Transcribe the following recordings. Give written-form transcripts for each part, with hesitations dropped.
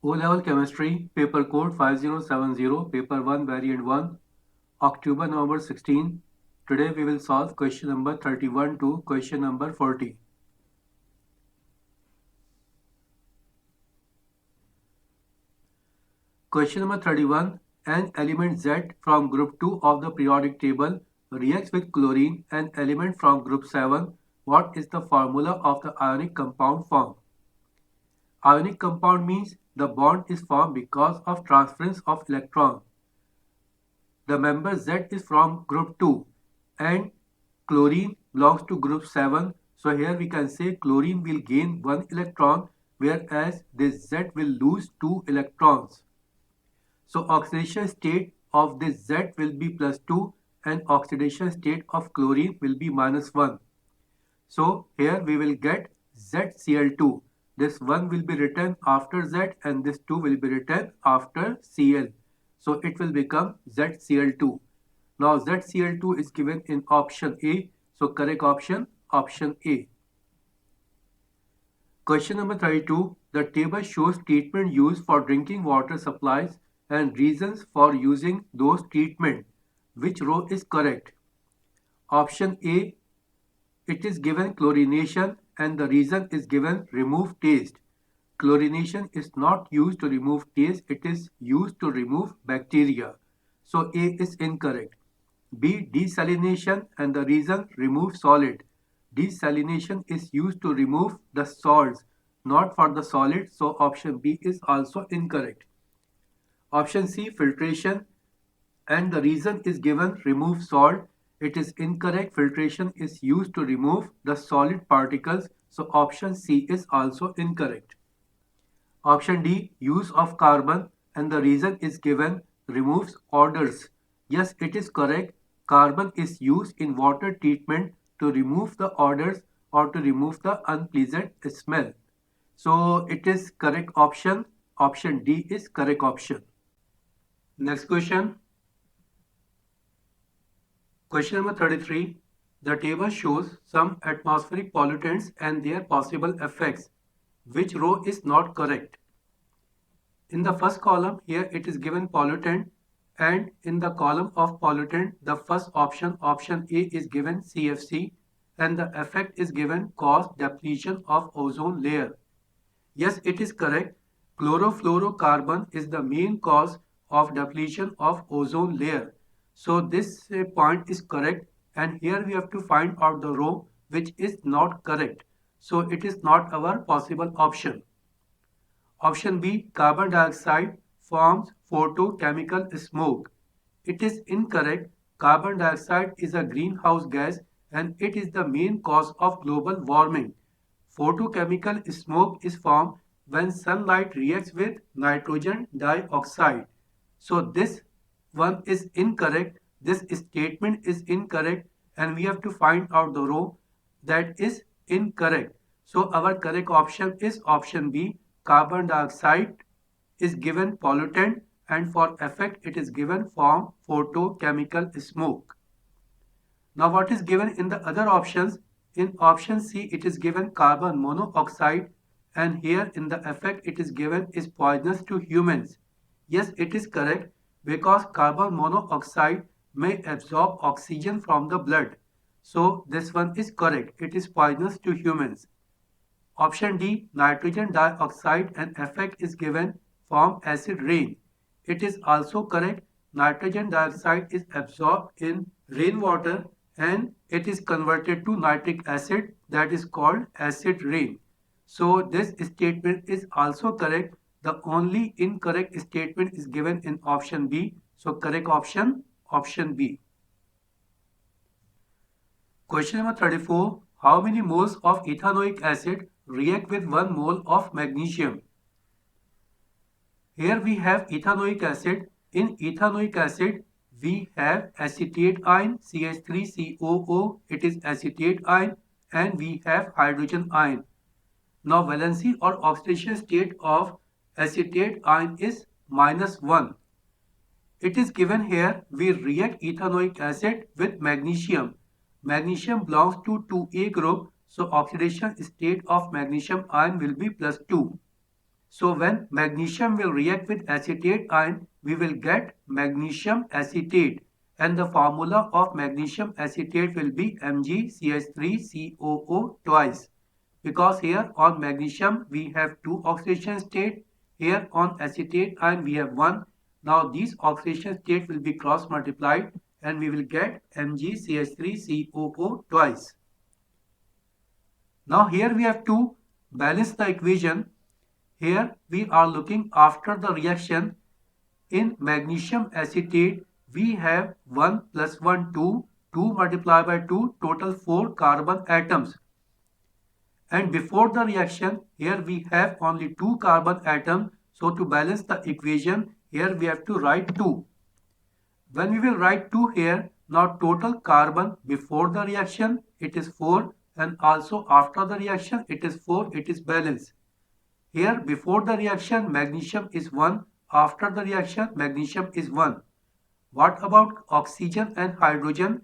O-Level Chemistry, Paper Code 5070, Paper 1, Variant 1, October, November 16. Today we will solve question number 31 to question number 40. Question number 31. An element Z from group 2 of the periodic table reacts with chlorine, an element from group 7. What is the formula of the ionic compound formed? Ionic compound means the bond is formed because of transference of electron. The member Z is from group 2 and chlorine belongs to group 7. So here we can say chlorine will gain 1 electron whereas this Z will lose 2 electrons. So oxidation state of this Z will be plus 2 and oxidation state of chlorine will be minus 1. So here we will get ZCl2. This 1 will be written after Z and this 2 will be written after Cl. So it will become ZCl2. Now ZCl2 is given in option A. So correct option, option A. Question number 32. The table shows treatment used for drinking water supplies and reasons for using those treatment. Which row is correct? Option A, it is given chlorination and the reason is given remove taste. Chlorination is not used to remove taste, it is used to remove bacteria. So A is incorrect. B, desalination and the reason remove solid. Desalination is used to remove the salts, not for the solid, so option B is also incorrect. Option C, filtration and the reason is given remove salt. It is incorrect. Filtration is used to remove the solid particles, so option C is also incorrect. Option D, use of carbon and the reason is given removes odors. Yes, it is correct. Carbon is used in water treatment to remove the odors or to remove the unpleasant smell. So it is correct option. Option D is correct option. Next question. Question number 33. The table shows some atmospheric pollutants and their possible effects. Which row is not correct? In the first column, here it is given pollutant, and in the column of pollutant, the first option, option A, is given CFC, and the effect is given cause depletion of ozone layer. Yes, it is correct. Chlorofluorocarbon is the main cause of depletion of ozone layer. So this point is correct, and here we have to find out the row which is not correct. So it is not our possible option. Option B, carbon dioxide forms photochemical smoke. It is incorrect. Carbon dioxide is a greenhouse gas and it is the main cause of global warming. Photochemical smoke is formed when sunlight reacts with nitrogen dioxide. So this one is incorrect. This statement is incorrect and we have to find out the row that is incorrect. So our correct option is option B. Carbon dioxide is given pollutant and for effect it is given from photochemical smoke. Now what is given in the other options? In option C it is given carbon monoxide and here in the effect it is given is poisonous to humans. Yes, it is correct because carbon monoxide may absorb oxygen from the blood. So this one is correct. It is poisonous to humans. Option D, nitrogen dioxide and effect is given from acid rain. It is also correct. Nitrogen dioxide is absorbed in rainwater and it is converted to nitric acid, that is called acid rain. So this statement is also correct. The only incorrect statement is given in option B. So correct option, option B. Question number 34. How many moles of ethanoic acid react with 1 mole of magnesium? Here we have ethanoic acid. In ethanoic acid, we have acetate ion, CH3COO, it is acetate ion, and we have hydrogen ion. Now valency or oxidation state of acetate ion is -1. It is given here, we react ethanoic acid with magnesium. Magnesium belongs to 2A group, so oxidation state of magnesium ion will be +2. So when magnesium will react with acetate ion, we will get magnesium acetate, and the formula of magnesium acetate will be MgCH3COO twice, because here on magnesium we have two oxidation state, here on acetate ion we have one. Now these oxidation state will be cross multiplied and we will get MgCH3COO twice. Now here we have to balance the equation. Here we are looking after the reaction. In magnesium acetate we have 1 plus 1 2, 2 multiplied by 2, total 4 carbon atoms. And before the reaction, here we have only 2 carbon atoms. So to balance the equation, here we have to write 2. When we will write 2 here, now total carbon before the reaction, it is 4, and also after the reaction, it is 4, it is balanced. Here before the reaction, magnesium is 1, after the reaction, magnesium is 1. What about oxygen and hydrogen?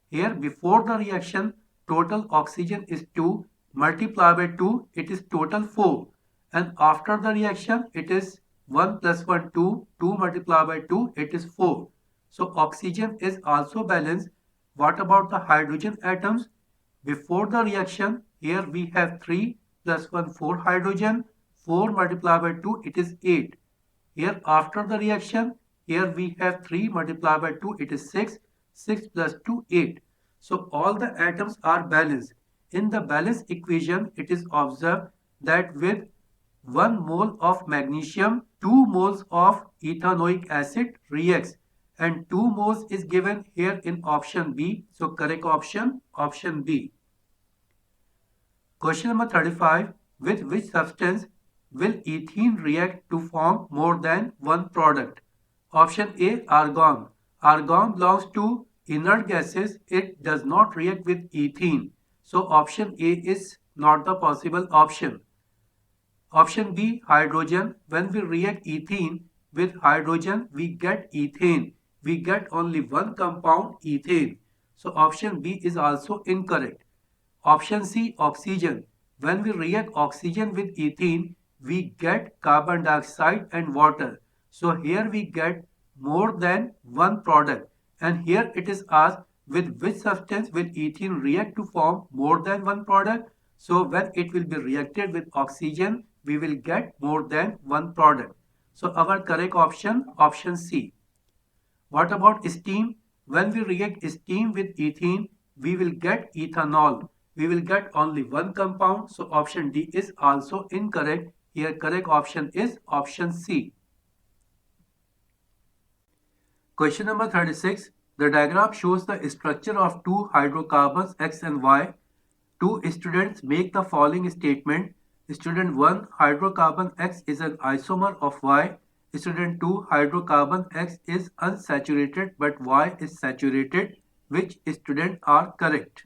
Here before the reaction, total oxygen is 2, multiply by 2, it is total 4. And after the reaction, it is 1 plus 1, 2, 2 multiplied by 2, it is 4. So oxygen is also balanced. What about the hydrogen atoms? Before the reaction, here we have 3 plus 1, 4 hydrogen, 4 multiplied by 2, it is 8. Here after the reaction, here we have 3 multiplied by 2, it is 6, 6 plus 2, 8. So all the atoms are balanced. In the balance equation, it is observed that with 1 mole of magnesium, 2 moles of ethanoic acid reacts, and 2 moles is given here in option B. So correct option, option B. Question number 35. With which substance will ethene react to form more than one product? Option A, argon. Argon belongs to inert gases. It does not react with ethene. So option A is not the possible option. Option B, hydrogen. When we react ethene with hydrogen, we get ethane. We get only one compound, ethane. So option B is also incorrect. Option C, oxygen. When we react oxygen with ethene, we get carbon dioxide and water. So here we get more than one product. And here it is asked, with which substance will ethene react to form more than one product? So when it will be reacted with oxygen, we will get more than one product. So our correct option, option C. What about steam? When we react steam with ethene, we will get ethanol. We will get only one compound. So option D is also incorrect. Here correct option is option C. Question number 36. The diagram shows the structure of two hydrocarbons X and Y. Two students make the following statement. Student 1, hydrocarbon X is an isomer of Y. Student 2, hydrocarbon X is unsaturated but Y is saturated. Which student are correct?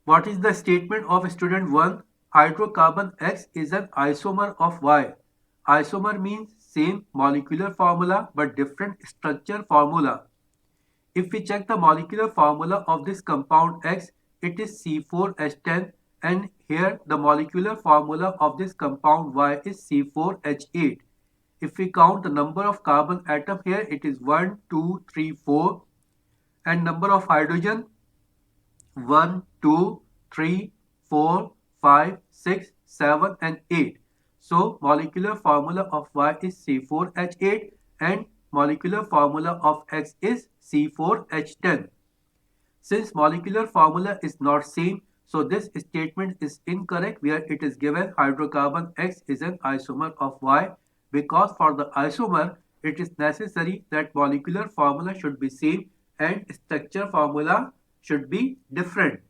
What is the statement of student 1? Hydrocarbon X is an isomer of Y. Isomer means same molecular formula but different structure formula. If we check the molecular formula of this compound X, it is C4H10, and here the molecular formula of this compound Y is C4H8. If we count the number of carbon atom here, it is 1, 2, 3, 4, and number of hydrogen 1, 2, 3, 4, 5, 6, 7 and 8. So molecular formula of Y is C4H8 and molecular formula of X is C4H10. Since molecular formula is not same, so this statement is incorrect where it is given hydrocarbon X is an isomer of Y, because for the isomer it is necessary that molecular formula should be same and structure formula should be different.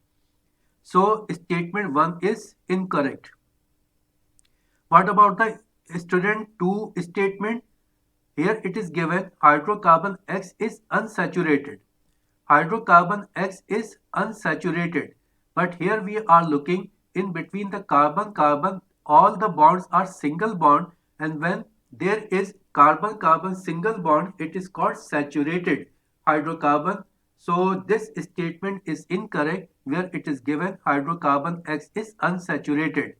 So statement 1 is incorrect. What about the student 2 statement? Here it is given hydrocarbon X is unsaturated. Hydrocarbon X is unsaturated, but here we are looking in between the carbon-carbon, all the bonds are single bond, and when there is carbon-carbon single bond, it is called saturated hydrocarbon. So this statement is incorrect where it is given hydrocarbon X is unsaturated.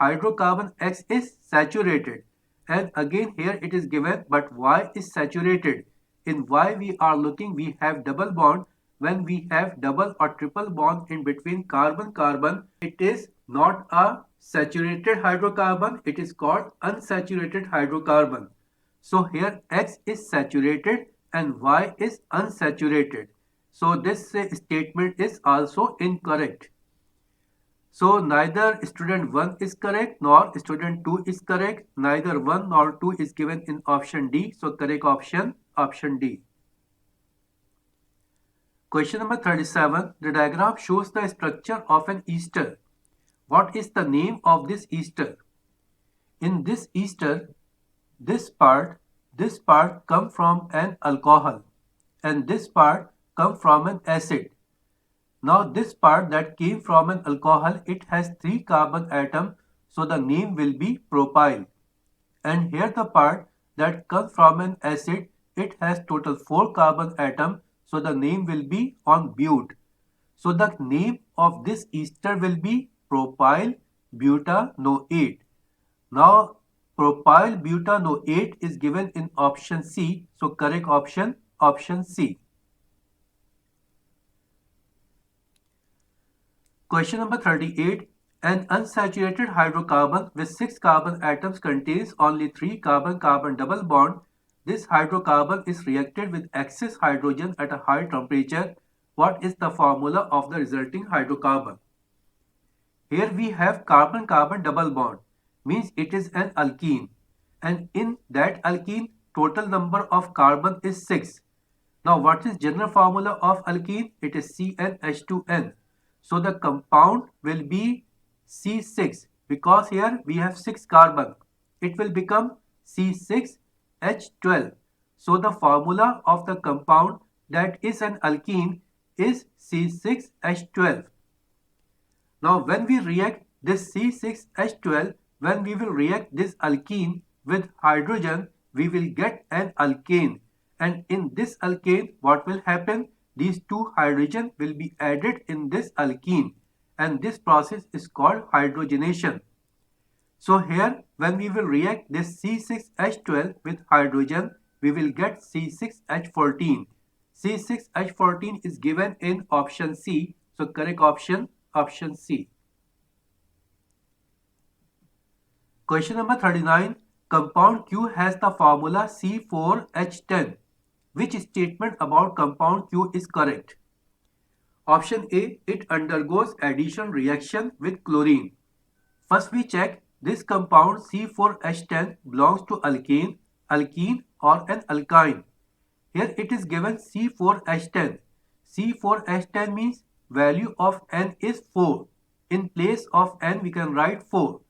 hydrocarbon X is saturated. And again here it is given, but Y is saturated. In Y we are looking, we have double bond. When we have double or triple bond in between carbon-carbon, it is not a saturated hydrocarbon, it is called unsaturated hydrocarbon. So here X is saturated and Y is unsaturated. So this statement is also incorrect. So neither student 1 is correct nor student 2 is correct. Neither 1 nor 2 is given in option D. So correct option D. Question number 37. The diagram shows the structure of an ester. What is the name of this ester? In this ester, this part come from an alcohol and this part come from an acid. Now this part that came from an alcohol, it has 3 carbon atoms, so the name will be propyl. And here the part that comes from an acid, it has total 4 carbon atoms, so the name will be on bute. So the name of this ester will be propyl butanoate. Now propyl butanoate is given in option C, so correct option C. Question number 38. An unsaturated hydrocarbon with 6 carbon atoms contains only 3 carbon-carbon double bond. This hydrocarbon is reacted with excess hydrogen at a high temperature. What is the formula of the resulting hydrocarbon? Here we have carbon-carbon double bond, means it is an alkene. And in that alkene, total number of carbon is 6. Now what is general formula of alkene? It is CnH2n. So the compound will be C6 because here we have 6 carbon. It will become C6H12. So the formula of the compound that is an alkene is C6H12. Now when we react this C6H12, when we will react this alkene with hydrogen, we will get an alkane. And in this alkane, what will happen? These 2 hydrogen will be added in this alkene and this process is called hydrogenation. So here when we will react this C6H12 with hydrogen, we will get C6H14. C6H14 is given in option C, so correct option C. Question number 39. Compound Q has the formula C4H10. Which statement about compound Q is correct? Option A, it undergoes addition reaction with chlorine. First we check this compound C4H10 belongs to alkane, alkene or an alkyne. Here it is given C4H10. C4H10 means value of N is 4. In place of N we can write 4.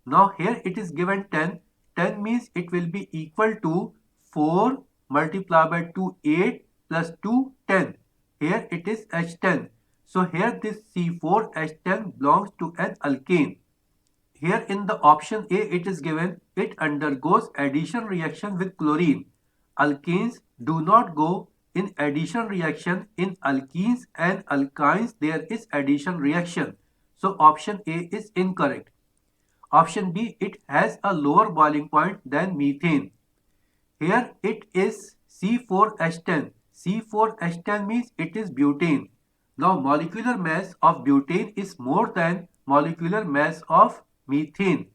Now here it is given 10. 10 means it will be equal to 4 multiplied by 2, 8 plus 2, 10. Here it is H10. So here this C4H10 belongs to an alkane. Here in the option A it is given it undergoes addition reaction with chlorine. Alkanes do not go in addition reaction. In alkenes and alkynes there is addition reaction. So option A is incorrect. Option B, it has a lower boiling point than methane. Here it is C4H10. C4H10 means it is butane. Now molecular mass of butane is more than molecular mass of methane.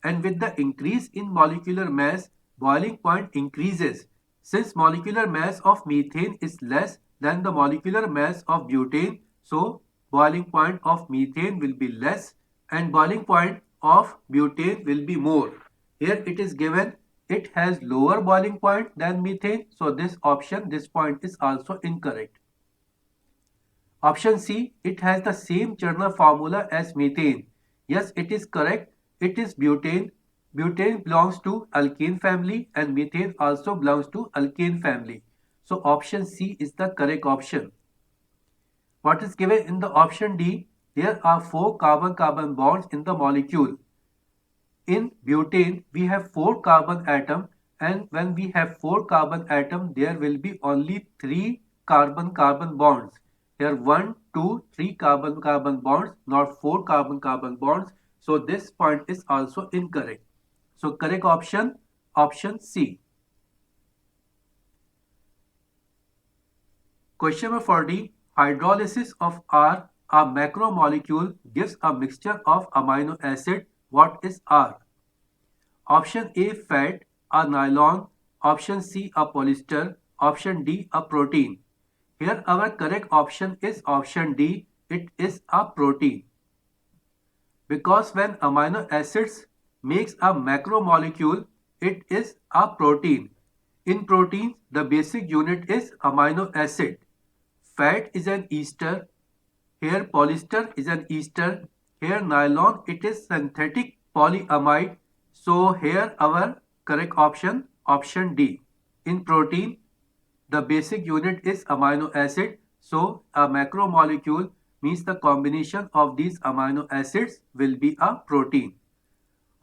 And with the increase in molecular mass, boiling point increases. Since molecular mass of methane is less than the molecular mass of butane, so boiling point of methane will be less and boiling point of butane will be more. Here it is given it has lower boiling point than methane, so this point is also incorrect. Option C, it has the same general formula as methane. Yes, it is correct. It is butane. Butane belongs to alkane family and methane also belongs to alkane family. So option C is the correct option. What is given in the option D? There are 4 carbon-carbon bonds in the molecule. In butane, we have 4 carbon atom, and when we have 4 carbon atom, there will be only 3 carbon-carbon bonds. Here 1, 2, 3 carbon-carbon bonds, not 4 carbon-carbon bonds. So this point is also incorrect. So correct option C. Question number 40. Hydrolysis of R, a macromolecule, gives a mixture of amino acid. What is R? Option A, fat, a nylon. Option C, a polyester. Option D, a protein. Here our correct option is option D. It is a protein. Because when amino acids makes a macromolecule, it is a protein. In protein, the basic unit is amino acid. Fat is an ester. Here polyester is an ester. Here nylon, it is synthetic polyamide. So here our correct option D. In protein, the basic unit is amino acid. So a macromolecule means the combination of these amino acids will be a protein.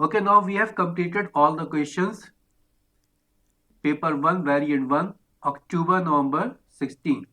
Okay, now we have completed all the questions. Paper 1, variant 1, October, November 16.